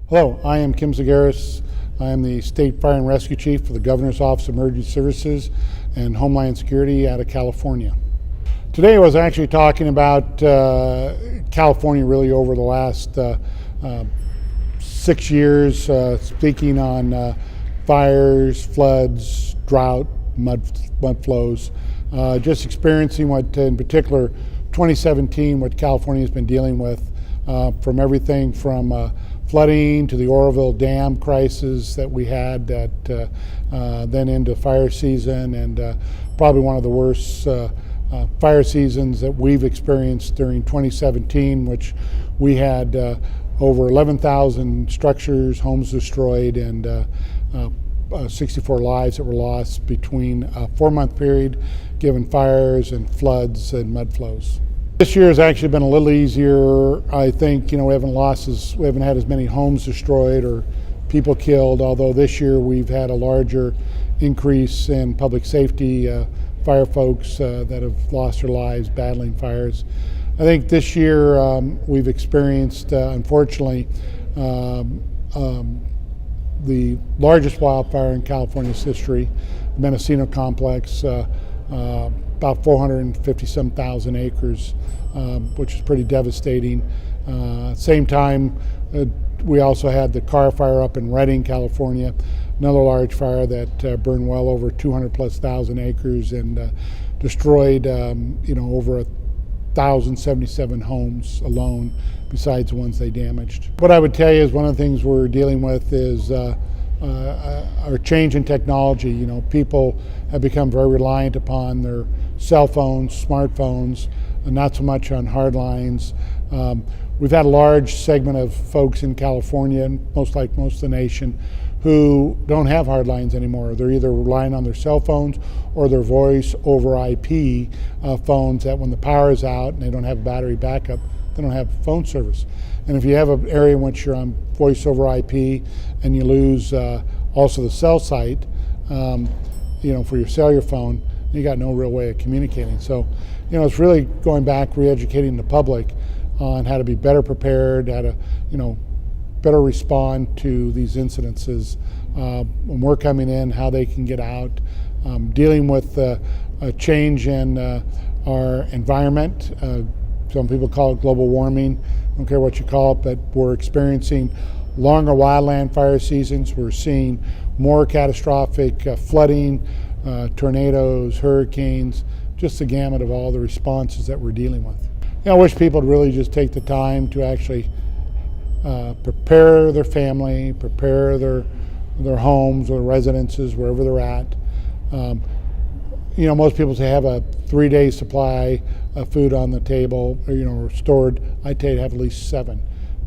Hello, I am Kim Zagaris. I am the State Fire and Rescue Chief for the Governor's Office of Emergency Services and Homeland Security out of California. Today I was actually talking about California really over the last 6 years, speaking on fires, floods, drought, mud flows, just experiencing what in particular 2017, what California has been dealing with, from everything from flooding to the Oroville Dam crisis that we had, that then into fire season, and probably one of the worst fire seasons that we've experienced during 2017, which we had over 11,000 structures, homes destroyed, and 64 lives that were lost between a 4-month period, given fires and floods and mud flows. This year has actually been a little easier. I think, we haven't had as many homes destroyed or people killed, although this year we've had a larger increase in public safety fire folks that have lost their lives battling fires. I think this year we've experienced, unfortunately, the largest wildfire in California's history, Mendocino Complex, about 450-some-thousand acres, which is pretty devastating. Same time, we also had the Carr Fire up in Redding, California, another large fire that burned well over 200,000+ acres and destroyed, over 1,077 homes alone, besides the ones they damaged. What I would tell you is one of the things we're dealing with is our change in technology. People have become very reliant upon their cell phones, smartphones, and not so much on hard lines. We've had a large segment of folks in California, most of the nation, who don't have hard lines anymore. They're either relying on their cell phones or their voice over IP phones that when the power is out and they don't have battery backup, they don't have phone service. And if you have an area in which you're on voice over IP and you lose also the cell site, for your cellular phone, you got no real way of communicating. So, it's really going back, re-educating the public on how to be better prepared, how to, better respond to these incidences when we're coming in, how they can get out, dealing with a change in our environment. Some people call it global warming. I don't care what you call it, but we're experiencing longer wildland fire seasons. We're seeing more catastrophic flooding, tornadoes, hurricanes, just the gamut of all the responses that we're dealing with. I wish people would really just take the time to actually prepare their family, prepare their homes or residences, wherever they're at. Most people say have a 3-day supply of food on the table, or stored. I tell you to have at least 7.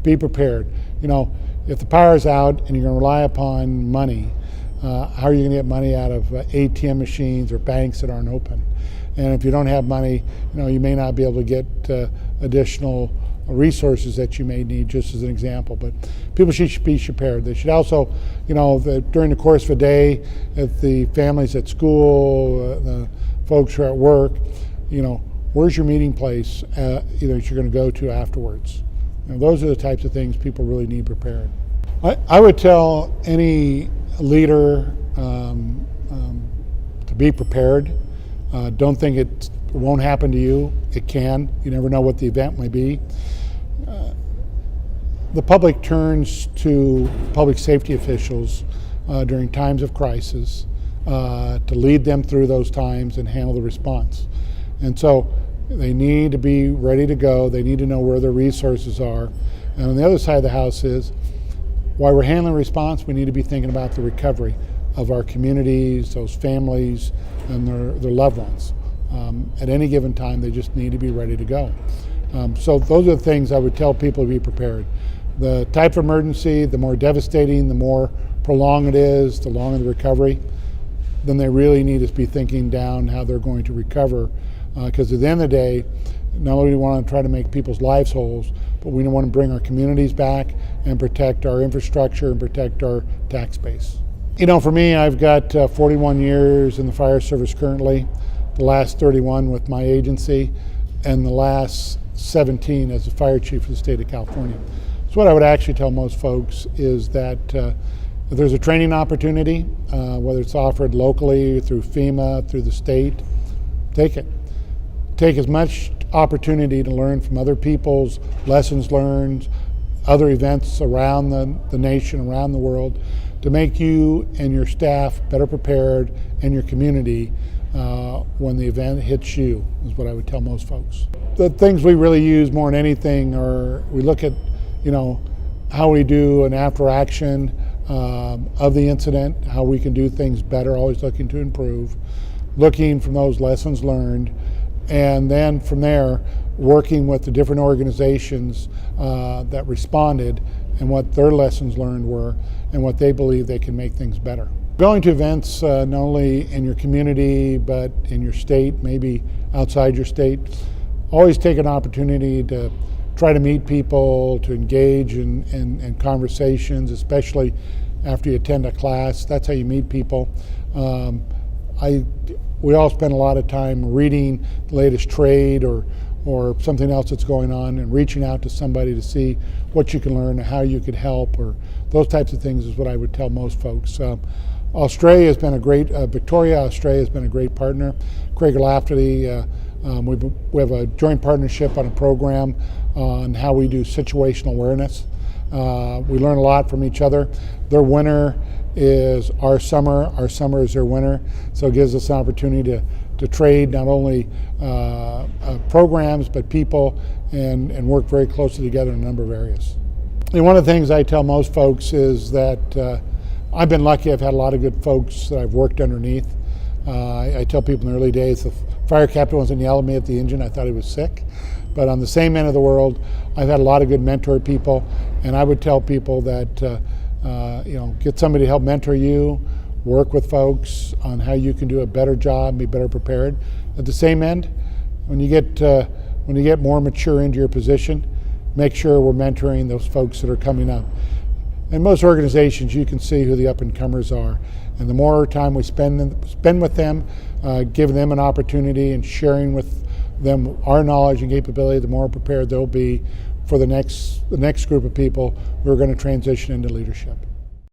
Be prepared. If the power's out and you're going to rely upon money, how are you going to get money out of ATM machines or banks that aren't open? And if you don't have money, you may not be able to get additional resources that you may need, just as an example. But people should be prepared. They should also, during the course of a day, if the families at school, the folks who are at work, where's your meeting place that you're going to go to afterwards? Those are the types of things people really need prepared. I would tell any leader to be prepared. Don't think it won't happen to you. It can. You never know what the event may be. The public turns to public safety officials during times of crisis to lead them through those times and handle the response. And so they need to be ready to go. They need to know where their resources are. And on the other side of the house is, while we're handling response, we need to be thinking about the recovery of our communities, those families, and their loved ones. At any given time, they just need to be ready to go. So those are the things I would tell people to be prepared. The type of emergency, the more devastating, the more prolonged it is, the longer the recovery, then they really need to be thinking down how they're going to recover. Because at the end of the day, not only do we want to try to make people's lives whole, but we want to bring our communities back and protect our infrastructure and protect our tax base. For me, I've got 41 years in the fire service currently, the last 31 with my agency, and the last 17 as the fire chief of the state of California. So what I would actually tell most folks is that if there's a training opportunity, whether it's offered locally, through FEMA, through the state, take it. Take as much opportunity to learn from other people's lessons learned, other events around the nation, around the world, to make you and your staff better prepared and your community when the event hits you, is what I would tell most folks. The things we really use more than anything are, we look at, how we do an after action of the incident, how we can do things better, always looking to improve, looking from those lessons learned, and then from there, working with the different organizations that responded and what their lessons learned were and what they believe they can make things better. Going to events not only in your community but in your state, maybe outside your state, always take an opportunity to try to meet people, to engage in conversations, especially after you attend a class. That's how you meet people. We all spend a lot of time reading the latest trade or something else that's going on and reaching out to somebody to see what you can learn and how you could help, or those types of things is what I would tell most folks. Australia has been a great, Victoria, Australia has been a great partner. Craig Lafferty, we have a joint partnership on a program on how we do situational awareness. We learn a lot from each other. Their winter is our summer is their winter, so it gives us an opportunity to trade not only programs but people and work very closely together in a number of areas. And one of the things I tell most folks is that I've been lucky. I've had a lot of good folks that I've worked underneath. I tell people in the early days, the fire captain wasn't yelling at me at the engine, I thought he was sick. But on the same end of the world, I've had a lot of good mentor people, and I would tell people that get somebody to help mentor you, work with folks on how you can do a better job, be better prepared. At the same end, when you get more mature into your position, make sure we're mentoring those folks that are coming up. In most organizations, you can see who the up-and-comers are, and the more time we spend with them, giving them an opportunity and sharing with them our knowledge and capability, the more prepared they'll be for the next group of people who are going to transition into leadership.